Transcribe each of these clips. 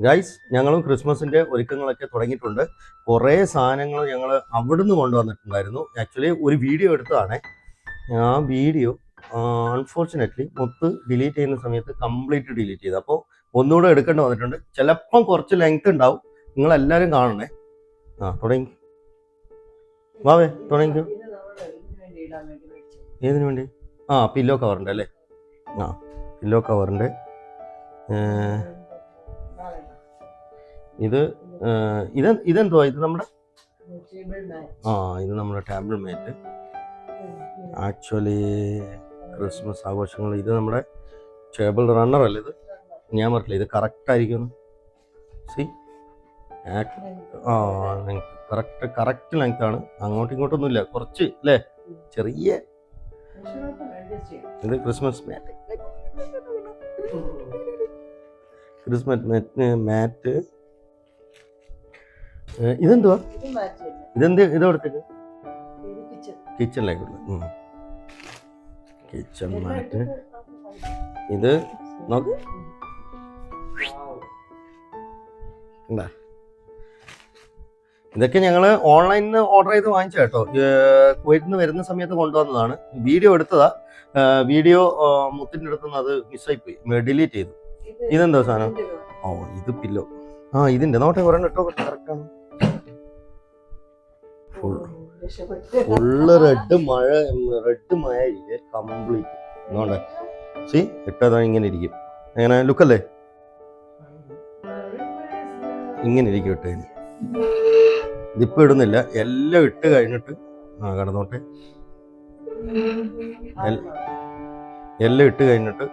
Guys, ഞങ്ങളും ക്രിസ്മസിൻ്റെ ഒരുക്കങ്ങളൊക്കെ തുടങ്ങിയിട്ടുണ്ട്. കുറേ സാധനങ്ങൾ ഞങ്ങൾ അവിടുന്ന് കൊണ്ടുവന്നിട്ടുണ്ടായിരുന്നു. ആക്ച്വലി ഒരു വീഡിയോ എടുത്തതാണ്. ആ വീഡിയോ അൺഫോർച്ചുനേറ്റ്ലി ഡിലീറ്റ് ചെയ്യുന്ന സമയത്ത് കംപ്ലീറ്റ് ഡിലീറ്റ് ചെയ്തു. അപ്പോൾ ഒന്നുകൂടെ എടുക്കേണ്ടി വന്നിട്ടുണ്ട്. ചിലപ്പം കുറച്ച് ലെങ്ത് ഉണ്ടാവും. നിങ്ങളെല്ലാവരും കാണണേ. തുടങ്ങി വാവേ, തുടങ്ങിക്കോ. ഏതിനു വേണ്ടി? പില്ലോ കവറിൻ്റെ അല്ലേ? പില്ലോ കവറിൻ്റെ ഇതെന്തുവാ? ഇത് നമ്മുടെ ഇത് നമ്മുടെ ടേബിൾ മാറ്റ്. ആക്ച്വലി ക്രിസ്മസ് ആഘോഷങ്ങൾ ഇത് നമ്മുടെ ടേബിൾ റണ്ണർ അല്ലേ? ഇത് ഞാൻ പറഞ്ഞില്ല, ഇത് കറക്റ്റ് ആയിരിക്കും. സി കറക്റ്റ് ലെങ്ത് ആണ്. അങ്ങോട്ടും ഇങ്ങോട്ടൊന്നും ഇല്ല, കുറച്ച് അല്ലേ, ചെറിയ. ഇത് ക്രിസ്മസ് മാറ്റ്. ഇതെന്തുവാ? ഇതെടുത്തേക്ക് കിച്ചണിലേക്കുള്ള കിച്ചൺ മാറ്റ്. ഇത് നോക്ക്, ഇതൊക്കെ ഞങ്ങൾ ഓൺലൈനിൽ നിന്ന് ഓർഡർ ചെയ്ത് വാങ്ങിച്ച കേട്ടോ. കുവൈറ്റിൽ നിന്ന് വരുന്ന സമയത്ത് കൊണ്ടുവന്നതാണ്. വീഡിയോ എടുത്തതാ. വീഡിയോ മുത്തിൻ്റെ അടുത്തുനിന്ന് അത് മിസ്സായിപ്പോയി, ഡിലീറ്റ് ചെയ്തു. ഇതെന്താ സാധനം? ഇത് പില്ലോ. ഇതിന്റെ നോട്ടെ ഒരെണ്ണം ഇട്ടോ, കറക്റ്റാണ്. ഫുള്ള് റെഡ് മഴ ഇല്ലേ, കംപ്ലീറ്റ്. നോട്ടെ സി ഇട്ടതാ, ഇങ്ങനെ ഇരിക്കും. എങ്ങനെ ലുക്കല്ലേ? ഇങ്ങനെ ഇരിക്കും ഇട്ടതിന്. ഇതിപ്പോ ഇടുന്നില്ല, എല്ലാം ഇട്ട് കഴിഞ്ഞിട്ട് കടന്നോട്ടെ. എല്ലാം ഇട്ട് കഴിഞ്ഞിട്ട്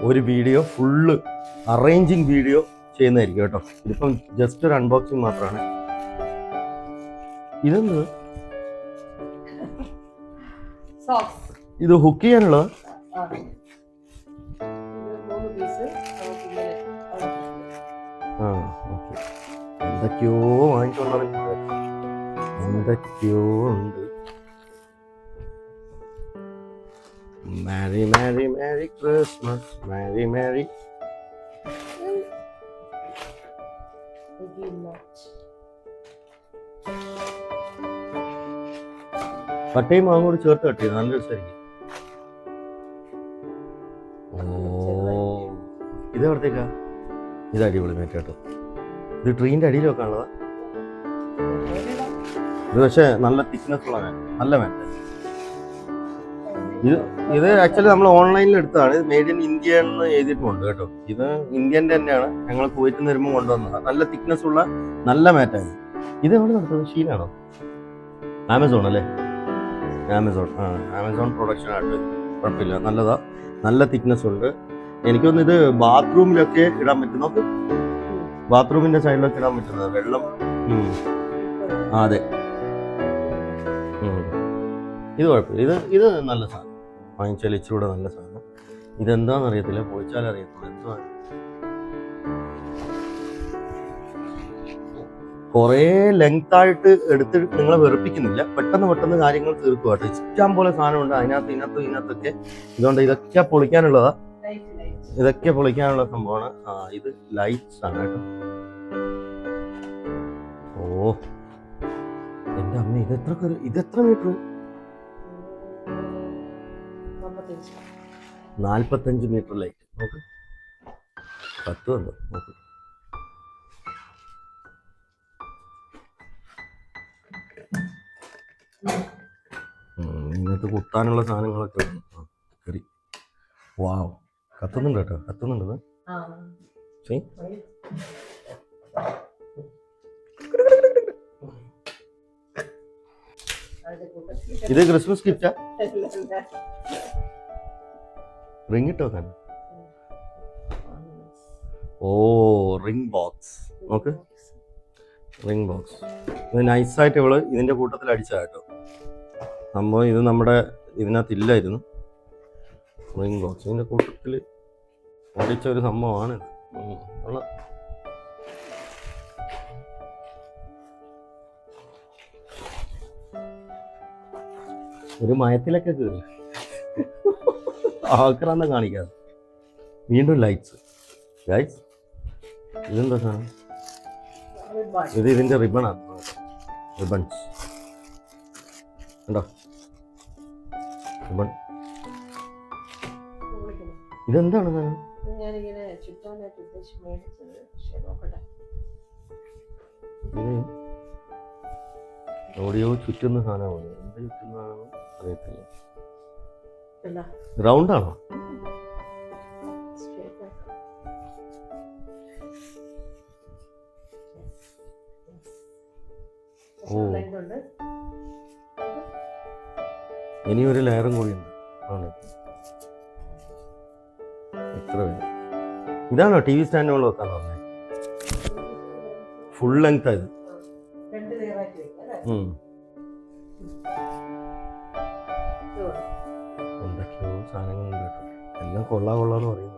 ഒരു വീഡിയോ ഫുള്ള് അറേഞ്ചിങ് വീഡിയോ ചെയ്യുന്നതായിരിക്കും കേട്ടോ. ഇതിപ്പം ജസ്റ്റ് ഒരു അൺബോക്സിങ് മാത്രമാണ്. ഇതെന്ത്? ഇത് ഹുക്ക് ചെയ്യാനുള്ളത്? എന്തൊക്കെയോ വാങ്ങിക്കൊണ്ടു, എന്തൊക്കെയോ ഉണ്ട്. മാരി മാരി മാരി ക്രിസ്മസ്, മാരി മാരി. പട്ടയും മാങ്ങ കൂടി ചേർത്ത് കട്ട് ചെയ്ത് നല്ല രസമായിരിക്കും. ഇത് എവിടത്തേക്കാ? ഇത് അടിപൊളി മാറ്റ് കേട്ടോ. ഇത് ട്രീൻ്റെ അടിയിൽ വെക്കാനുള്ളതാ. ഇത് പക്ഷേ നല്ല തിക്നെസ് ഉള്ള മാറ്റ്, നല്ല മാറ്റ്. ഇത് ആക്ച്വലി നമ്മൾ ഓൺലൈനിൽ എടുത്തതാണ്. ഇത് മെയ്ഡ് ഇൻ ഇന്ത്യ എന്ന് എഴുതിയിട്ടുണ്ട് കേട്ടോ. ഇത് ഇന്ത്യൻ്റെ തന്നെയാണ്. ഞങ്ങൾ കുവൈറ്റിൽ നിന്ന് വരുമ്പോൾ കൊണ്ടുവന്നതാണ്. നല്ല തിക്നെസ് ഉള്ള നല്ല മാറ്റാണ്. ഇത് എവിടെ നടത്തുന്നത്? ഷീനാണോ? ആമസോൺ അല്ലേ? ആമസോൺ പ്രൊഡക്ഷൻ ആയിട്ട്. കുഴപ്പമില്ല, നല്ലതാ. നല്ല തിക്നെസ് ഉണ്ട്. എനിക്കൊന്ന് ഇത് ബാത്റൂമിലൊക്കെ ഇടാൻ പറ്റും. നോക്ക്, ബാത്റൂമിന്റെ സൈഡിലൊക്കെ ഇടാൻ പറ്റുന്നത്. വെള്ളം. അതെ, ഇത് കുഴപ്പമില്ല. ഇത് നല്ല സാധനം. വാങ്ങിച്ചാൽ ഇച്ചിരൂടെ നല്ല സാധനം. ഇതെന്താണെന്ന് അറിയത്തില്ല, പോയിച്ചാൽ അറിയത്തില്ല എന്തുവാണ്. കുറേ ലെങ്ത് ആയിട്ട് എടുത്തിട്ട് നിങ്ങളെ വെറുപ്പിക്കുന്നില്ല. പെട്ടെന്ന് കാര്യങ്ങൾ തീർക്കുക കേട്ടോ. ഇഷ്ടം പോലെ സാധനമുണ്ട് ഇതിനകത്തൊക്കെ. ഇതുകൊണ്ട് ഇതൊക്കെ പൊളിക്കാനുള്ളതാ. ഇതൊക്കെ പൊളിക്കാനുള്ള സംഭവമാണ്. ഇത് ലൈറ്റ്സ് ആണ് കേട്ടോ. എൻ്റെ അമ്മ, ഇതെത്ര മീറ്റർ? 45 metre light. നോക്ക്, 10 വന്നു. നോക്ക്, ഇങ്ങനത്തെ കുത്താനുള്ള സാധനങ്ങളൊക്കെ കയറി. വാവ്, കത്തുന്നുണ്ട് കേട്ടോ, കത്തുന്നുണ്ട്. ഇത് ക്രിസ്മസ് ഗിഫ്റ്റാ? റിംഗ് ഇട്ടോ കാണാൻ. Ring box. നോക്ക്, റിംഗ് ബോക്സ്. ഇത് നൈസായിട്ട് ഇവള് ഇതിന്റെ കൂട്ടത്തിൽ അടിച്ചാ കേട്ടോ. സംഭവം ഇത് നമ്മുടെ ഇതിനകത്തില്ലായിരുന്നു. റിംഗ് ബോക്സ് ഇതിന്റെ കൂട്ടത്തിൽ അടിച്ച ഒരു സംഭവമാണ്. ഒരു മയത്തിലൊക്കെ കയറി ആക്രാന്തം കാണിക്കാതെ. വീണ്ടും ലൈറ്റ്സ്. ഗൈസ്, ഇതെന്താ സാധനം? ഇത് ഇതിന്റെ റിബണാണ്. റിബൺസ് ഉണ്ടോ? റിബൺ. ഇതെന്താണ് സാധനം? ഓഡിയോ ചുറ്റുന്ന സാധനമാണ്. എന്ത് ചുറ്റുന്നതാണെന്ന് അറിയത്തില്ല. റൗണ്ടാണോ? ഓ, ഇനി ഒരു ലെയറും കൂടിയുണ്ട്. ആണ് എത്ര വേണം? ഇതാണോ ടി വി സ്റ്റാൻഡിനുള്ള വെക്കാൻ പറഞ്ഞത്? ഫുൾ ലെങ്ത് ആയത്. എന്തൊക്കെയോ സാധനങ്ങളുണ്ട് കേട്ടോ. എല്ലാം കൊള്ളാന്ന് പറയുന്നു.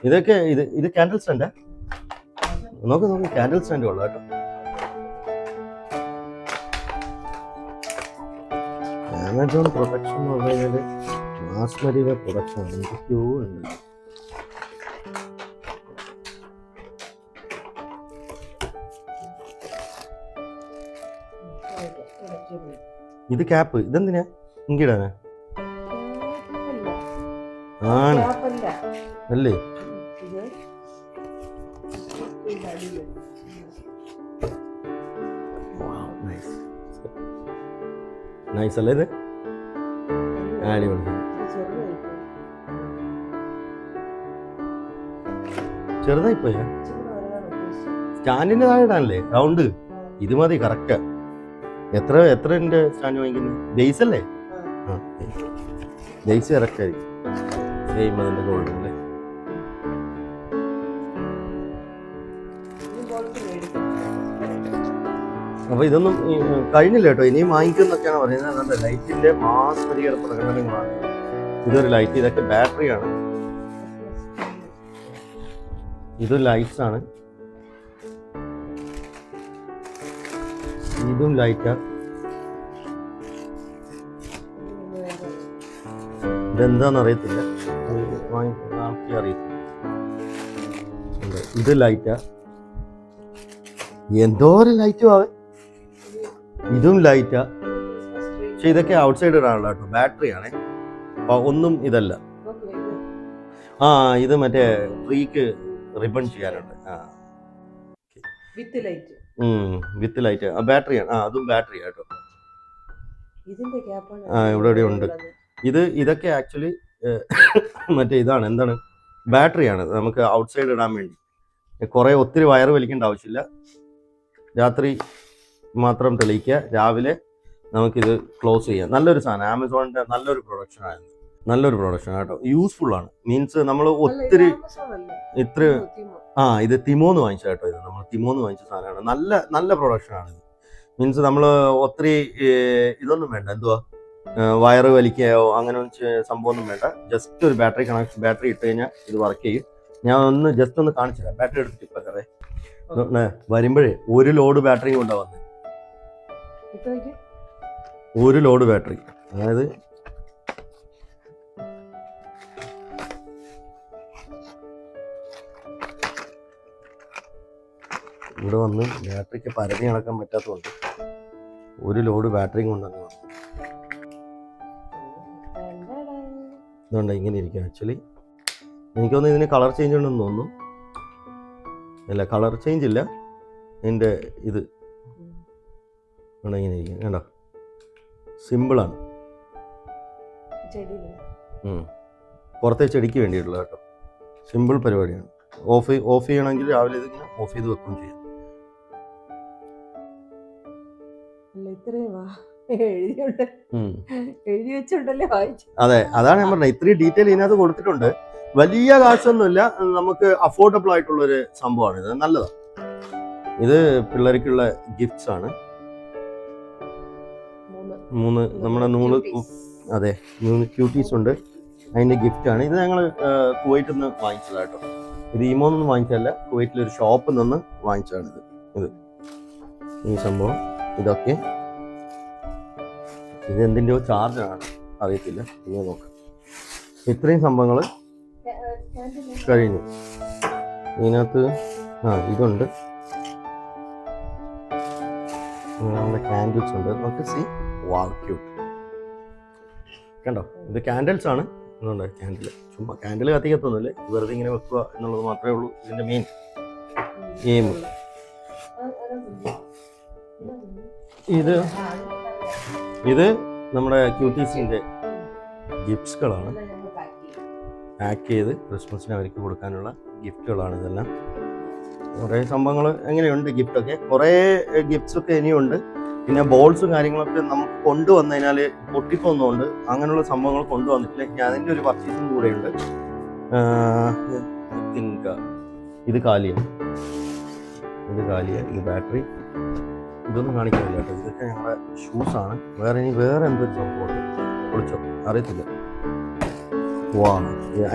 ഇതൊക്കെ ഇത് ക്യാൻഡിൽ സ്റ്റാൻഡാ? നോക്ക് ക്യാൻഡിൽ സ്റ്റാൻഡ് കൊള്ളാം കേട്ടോ. ആമസോൺ പ്രൊഡക്ഷൻ എന്ന് പറഞ്ഞു കഴിഞ്ഞാൽ മാസ്മരിയുടെ പ്രൊഡക്ഷൻ എന്തൊക്കെയോ ഉണ്ട്. ഇത് ക്യാപ്പ്. ഇതെന്തിനാ? ഇങ്കിടാനാ? ആണ് അല്ലേ? നൈസ് അല്ലേ ഇത്? അടിപൊളി. ചെറുതായി പോയാ? സ്റ്റാൻഡിന്റെ താഴെ ഇടാനല്ലേ റൗണ്ട്? ഇത് മതി കറക്റ്റാ. എത്ര സ്റ്റാൻഡ് വാങ്ങിക്കുന്നു? ബേസ് അല്ലേ? ആ, ബേസ് കറക്റ്റ് ആയിരിക്കും. സെയിം അതിന്റെ ഗോൾഡ് അല്ലേ? അപ്പൊ ഇതൊന്നും കഴിഞ്ഞില്ല കേട്ടോ. ഇനിയും വാങ്ങിക്കുന്നൊക്കെയാണ് പറയുന്നത്. അതുകൊണ്ട് ലൈറ്റിന്റെ മാസ്മരിക പ്രകടനങ്ങളാണ്. ഇതൊരു ലൈറ്റ്. ഇതൊക്കെ ബാറ്ററിയാണ്. ഇതും ലൈറ്റ്സ് ആണ്. ഇതും ലൈറ്റാ. ഇതെന്താന്ന് അറിയത്തില്ല. അറിയത്തില്ല. ഇത് ലൈറ്റാ. എന്തോരം ലൈറ്റും ആവേ. ഇതും ലൈറ്റാ. പക്ഷെ ഇതൊക്കെ ഔട്ട് സൈഡ് ഇടാനുള്ള കേട്ടോ. ബാറ്ററി ആണേ. അപ്പൊ ഒന്നും ഇതല്ല. ആ, ഇത് മറ്റേ ട്രീക്ക് റിബൺ ചെയ്യാനുണ്ട്. With light. ബാറ്ററിയാണ്. അതും ബാറ്ററി കേട്ടോ. ഇവിടെ ഉണ്ട്. ഇതൊക്കെ ആക്ച്വലി മറ്റേ ഇതാണ്. എന്താണ്? ബാറ്ററിയാണ്. നമുക്ക് ഔട്ട് സൈഡ് ഇടാൻ വേണ്ടി. ഒത്തിരി വയർ വലിക്കേണ്ട ആവശ്യമില്ല. രാത്രി മാത്രം തെളിയിക്കുക. രാവിലെ നമുക്കിത് ക്ലോസ് ചെയ്യാം. നല്ലൊരു സാധനം. ആമസോണിന്റെ നല്ലൊരു പ്രൊഡക്ഷൻ കേട്ടോ. യൂസ്ഫുൾ ആണ്. മീൻസ് നമ്മൾ ഒത്തിരി ഇത്ര ഇത് തിമോന്ന് വാങ്ങിച്ച കേട്ടോ. ഇത് നമ്മൾ തിമോന്ന് വാങ്ങിച്ച സാധനമാണ്. നല്ല പ്രൊഡക്ഷനാണ് ഇത്. മീൻസ് നമ്മൾ ഒത്തിരി ഇതൊന്നും വേണ്ട. എന്തുവാ, വയറ് വലിക്കുകയോ അങ്ങനെ സംഭവമൊന്നും വേണ്ട. ജസ്റ്റ് ഒരു ബാറ്ററി ഇട്ട് കഴിഞ്ഞാൽ ഇത് വർക്ക് ചെയ്യും. ഞാൻ ജസ്റ്റ് ഒന്ന് കാണിച്ചു തരാം. ബാറ്ററി എടുത്തിട്ട് ഇപ്പൊ കറേ വരുമ്പോഴേ ഒരു ലോഡ് ബാറ്ററി കൊണ്ടാ വന്നത്. ഒരു ലോഡ് ബാറ്ററി. അതായത് ഇവിടെ വന്ന് ബാറ്ററിക്ക് പരതി നടക്കാൻ പറ്റാത്തതുകൊണ്ട് ഒരു ലോഡ് ബാറ്ററിയും കൊണ്ടുവന്ന് വന്നു. ഇതുകൊണ്ട് ഇങ്ങനെ ഇരിക്കും. ആക്ച്വലി എനിക്കൊന്ന് ഇതിന് കളർ ചേഞ്ച് ഉണ്ടെന്ന് തോന്നുന്നു. അല്ല, കളർ ചേഞ്ച് ഇല്ല. ഇതിൻ്റെ ഇത് ഇങ്ങനെ ഇരിക്കും. കണ്ടോ? സിമ്പിളാണ്. പുറത്തെ ചെടിക്ക് വേണ്ടിയിട്ടുള്ള കേട്ടോ. സിമ്പിൾ പരിപാടിയാണ്. ഓഫ് ചെയ്യണമെങ്കിൽ രാവിലെ ഇതിങ്ങനെ ഓഫ് ചെയ്ത് വെക്കുകയും ചെയ്യാം. അതെ, അതാണ് ഞാൻ പറഞ്ഞത്. ഇത്രയും ഡീറ്റെയിൽ ഇതിനകത്ത് കൊടുത്തിട്ടുണ്ട്. വലിയ കാശൊന്നുമില്ല. നമുക്ക് അഫോർഡബിൾ ആയിട്ടുള്ളൊരു സംഭവമാണ് ഇത്. നല്ലതാണ്. ഇത് പിള്ളേർക്കുള്ള ഗിഫ്റ്റ്സ് ആണ്. നമ്മുടെ 3 ക്യൂട്ടീസ് ഉണ്ട്. അതിൻ്റെ ഗിഫ്റ്റാണ് ഇത്. ഞങ്ങൾ കുവൈറ്റിൽ നിന്ന് വാങ്ങിച്ചതാണ് കേട്ടോ. ഇത് ഈമോന്നൊന്നും വാങ്ങിച്ചതല്ല. കുവൈറ്റിലൊരു ഷോപ്പിൽ നിന്ന് വാങ്ങിച്ചതാണിത്. ഈ സംഭവം ഇതൊക്കെ. ഇത് എന്തിൻ്റെയോ ചാർജാണ്. അറിയത്തില്ല. ഇങ്ങനെ നോക്കാം. ഇത്രയും സംഭവങ്ങൾ കഴിഞ്ഞു. ഇതിനകത്ത് ഇതുണ്ട്, നമ്മുടെ ക്യാൻഡിൽസ് ഉണ്ട്. നമുക്ക് സി വാവ് ക്യൂട്ട് കണ്ടോ. ഇത് ക്യാൻഡിൽസ് ആണ്. ഇതുണ്ട് ക്യാൻഡിൽ. ചുമ്മാ ക്യാൻഡിൽ കത്തിക്കത്തൊന്നുമില്ല, വെറുതെ ഇങ്ങനെ വെക്കുക എന്നുള്ളത് മാത്രമേ ഉള്ളൂ ഇതിൻ്റെ മെയിൻ എയിം. ഇത് നമ്മുടെ ക്യൂട്ടീസിൻ്റെ ഗിഫ്റ്റ്സുകളാണ്. പാക്ക് ചെയ്ത് ക്രിസ്മസിന് അവർക്ക് കൊടുക്കാനുള്ള ഗിഫ്റ്റുകളാണ് ഇതെല്ലാം. കുറേ സംഭവങ്ങൾ എങ്ങനെയുണ്ട് ഗിഫ്റ്റൊക്കെ, കുറേ ഗിഫ്റ്റ്സൊക്കെ ഇനിയുണ്ട്. പിന്നെ ബോൾസും കാര്യങ്ങളൊക്കെ നമുക്ക് കൊണ്ടുവന്നതിനാൽ പൊട്ടിപ്പോകുന്നതുകൊണ്ട് അങ്ങനെയുള്ള സംഭവങ്ങൾ കൊണ്ടുവന്നിട്ടില്ല. ഞാൻ അതിൻ്റെ ഒരു പർച്ചേസും കൂടെയുണ്ട്. ഇത് കാലിയാണ്, ഇത് ബാറ്ററി. ഇതൊന്നും കാണിക്കുന്നില്ല കേട്ടോ. ഇതൊക്കെ ഞങ്ങളുടെ ഷൂസാണ്. വേറെ എന്തൊരു സംഭവമുണ്ട്, വിളിച്ചോ അറിയത്തില്ല. വാ,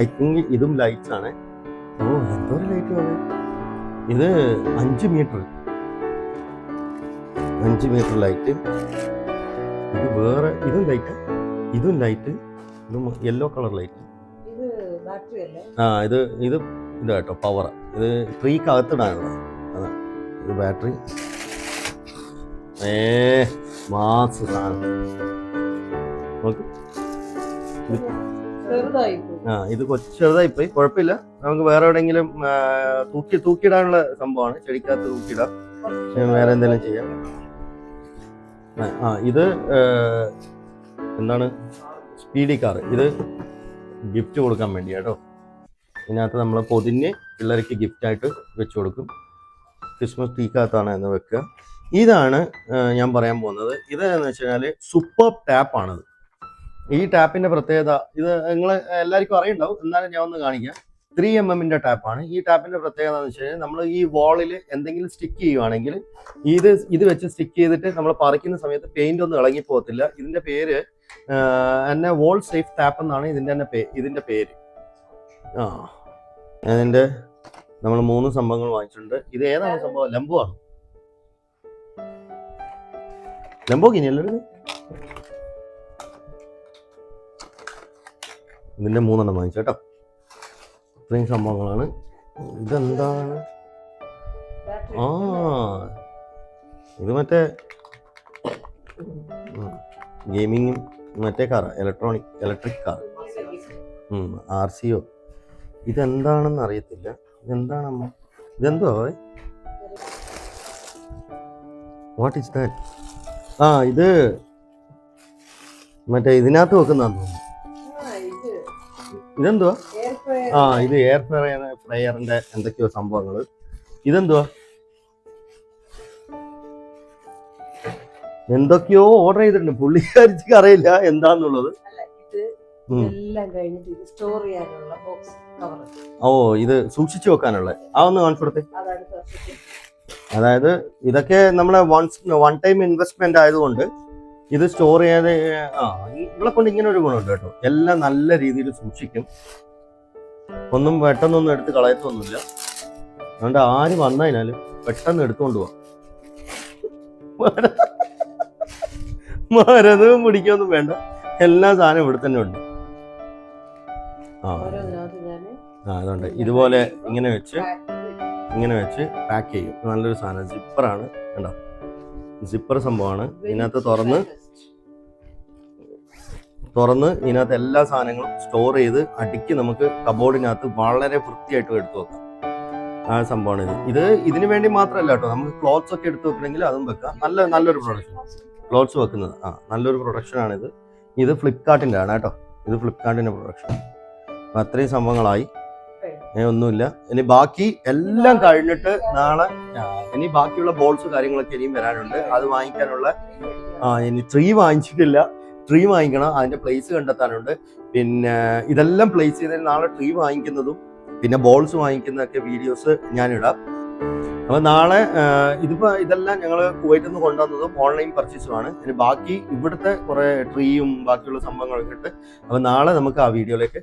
ഐ തിങ്ക് ഇതും ലൈറ്റ്സ് ആണ്. ഓ, എന്തൊരു ലൈറ്റ് ആണ് ഇത്. 5 മീറ്റർ ലൈറ്റ്. ഇത് വേറെ, ഇതും ലൈറ്റ്, ഇതും യെല്ലോ കളർ ലൈറ്റ്. ഇത് കേട്ടോ പവർ. ഇത് ട്രീക്കകത്തിടാനുള്ള അതാ. ഇത് ബാറ്ററി. മാസ് സാധനം. ഇത് ചെറുതായിപ്പോയി, കുഴപ്പമില്ല. നമുക്ക് വേറെ എവിടെയെങ്കിലും തൂക്കിയിടാനുള്ള സംഭവമാണ്. ചെടിക്കകത്ത് തൂക്കിയിടാം, വേറെ എന്തെങ്കിലും ചെയ്യാം. ഇത് എന്താണ്, സ്പീഡി കാർ. ഇത് ഗിഫ്റ്റ് കൊടുക്കാൻ വേണ്ടി കേട്ടോ. ഇതിനകത്ത് നമ്മൾ പൊതിഞ്ഞ് പിള്ളേർക്ക് ഗിഫ്റ്റായിട്ട് വെച്ച് കൊടുക്കും. ക്രിസ്മസ് ട്രീക്കകത്താണ് എന്ന് വെക്കുക. ഇതാണ് ഞാൻ പറയാൻ പോകുന്നത്. ഇതെന്ന് വെച്ച് കഴിഞ്ഞാൽ സൂപ്പർ ടാപ്പാണിത്. ഈ ടാപ്പിൻ്റെ പ്രത്യേകത, ഇത് നിങ്ങൾ എല്ലാവർക്കും അറിയുണ്ടാവും, എന്നാലും ഞാൻ ഒന്ന് കാണിക്കാം. 3mm ടാപ്പാണ്. ഈ ടാപ്പിൻ്റെ പ്രത്യേകത എന്ന് വെച്ച് കഴിഞ്ഞാൽ നമ്മൾ ഈ വാളിൽ എന്തെങ്കിലും സ്റ്റിക്ക് ചെയ്യുവാണെങ്കിൽ ഇത് വെച്ച് സ്റ്റിക്ക് ചെയ്തിട്ട് നമ്മൾ പറിക്കുന്ന സമയത്ത് പെയിന്റ് ഒന്നും ഇളകിപ്പോകത്തില്ല. ഇതിൻ്റെ പേര് എന്നെ വോൾ സേഫ് ടാപ്പ് എന്നാണ് ഇതിൻ്റെ പേര്. അതിൻ്റെ നമ്മൾ 3 സംഭവങ്ങൾ വാങ്ങിച്ചിട്ടുണ്ട്. ഇത് ഏതാണ് സംഭവം? ലംബോ ആണ്. ലംബോഗിനി അല്ലേ ഇതിൻ്റെ 3 വാങ്ങിച്ചു കേട്ടോ. ഇത്രയും സംഭവങ്ങളാണ്. ഇതെന്താണ്? ഇത് മറ്റേ ഗെയിമിങ്ങും മറ്റേ കാർ, ഇലക്ട്രിക് കാർ, RCO. ഇതെന്താണെന്ന് അറിയത്തില്ല. ഇതെന്താണമ്മ? ഇതെന്തോ? What is that? ഇത് മറ്റേ ഇതിനകത്ത് വെക്കുന്നതാന്ന് തോന്നുന്നു. ഇതെന്തുവാ? ഇത് എയർ ഫ്രയറിന്റെ എന്തൊക്കെയോ സംഭവങ്ങൾ. ഇതെന്തുവാ? എന്തൊക്കെയോ ഓർഡർ ചെയ്തിട്ടുണ്ട്. പുള്ളിക്കാരിക്ക് അറിയില്ല എന്താന്നുള്ളത്. ഇത് സൂക്ഷിച്ചു വെക്കാനുള്ള ഒന്ന് കാണിച്ചു കൊടുത്തേ. അതായത് ഇതൊക്കെ നമ്മളെ വൺ ടൈം ഇൻവെസ്റ്റ്മെന്റ് ആയതുകൊണ്ട് ഇത് സ്റ്റോർ ചെയ്യാതെ നിങ്ങളെ കൊണ്ട് ഇങ്ങനെ ഒരു ഗുണമുണ്ട് കേട്ടോ. എല്ലാം നല്ല രീതിയിൽ സൂക്ഷിക്കും. ഒന്നും പെട്ടെന്നൊന്നും എടുത്ത് കളയത്തൊന്നുമില്ല. അതുകൊണ്ട് ആര് വന്നതിനാലും പെട്ടെന്ന് എടുത്തുകൊണ്ട് പോവാം. മരതവും പിടിക്കൊന്നും വേണ്ട, എല്ലാ സാധനവും ഇവിടെ തന്നെ ഉണ്ട്. അതുകൊണ്ട് ഇതുപോലെ ഇങ്ങനെ വെച്ച് പാക്ക് ചെയ്യും. നല്ലൊരു സാധനം. സിപ്പറാണ് കണ്ടോ, സിപ്പർ സംഭവമാണ്. ഇതിനകത്ത് തുറന്ന് ഇതിനകത്ത് എല്ലാ സാധനങ്ങളും സ്റ്റോർ ചെയ്ത് അടുക്കി നമുക്ക് കബോർഡിനകത്ത് വളരെ വൃത്തിയായിട്ട് എടുത്തു വെക്കാം. ആ സംഭവമാണ് ഇത് ഇതിന് വേണ്ടി മാത്രമല്ല കേട്ടോ. നമുക്ക് ക്ലോത്ത്സ് ഒക്കെ എടുത്ത് വെക്കണമെങ്കിൽ അതും വെക്കാം. നല്ലൊരു പ്രൊഡക്ഷൻ. ക്ലോത്ത്സ് വെക്കുന്നത് നല്ലൊരു പ്രൊഡക്ഷനാണിത്. ഇത് ഫ്ലിപ്കാർട്ടിൻ്റെ ആണ് കേട്ടോ. ഇത് ഫ്ലിപ്കാർട്ടിൻ്റെ പ്രൊഡക്ഷൻ. അപ്പം അത്രയും സംഭവങ്ങളായി. ഒന്നുമില്ല. ഇനി ബാക്കി എല്ലാം കഴിഞ്ഞിട്ട് നാളെ ഇനി ബാക്കിയുള്ള ബോൾസ് കാര്യങ്ങളൊക്കെ ഇനിയും വരാനുണ്ട്. അത് വാങ്ങിക്കാനുള്ള ഇനി ട്രീ വാങ്ങിച്ചിട്ടില്ല. ട്രീ വാങ്ങിക്കണം. അതിൻ്റെ പ്ലേസ് കണ്ടെത്താനുണ്ട്. പിന്നെ ഇതെല്ലാം പ്ലേസ് ചെയ്തതിന് നാളെ ട്രീ വാങ്ങിക്കുന്നതും പിന്നെ ബോൾസ് വാങ്ങിക്കുന്നതൊക്കെ വീഡിയോസ് ഞാനിടാം. അപ്പോൾ നാളെ ഇതെല്ലാം ഞങ്ങൾ കുവൈറ്റിൽ നിന്ന് കൊണ്ടുവന്നതും ഓൺലൈൻ പർച്ചേസുമാണ്. ഇനി ബാക്കി ഇവിടുത്തെ കുറേ ട്രീയും ബാക്കിയുള്ള സംഭവങ്ങളൊക്കെ ഇട്ട് അപ്പോൾ നാളെ നമുക്ക് ആ വീഡിയോയിലേക്ക്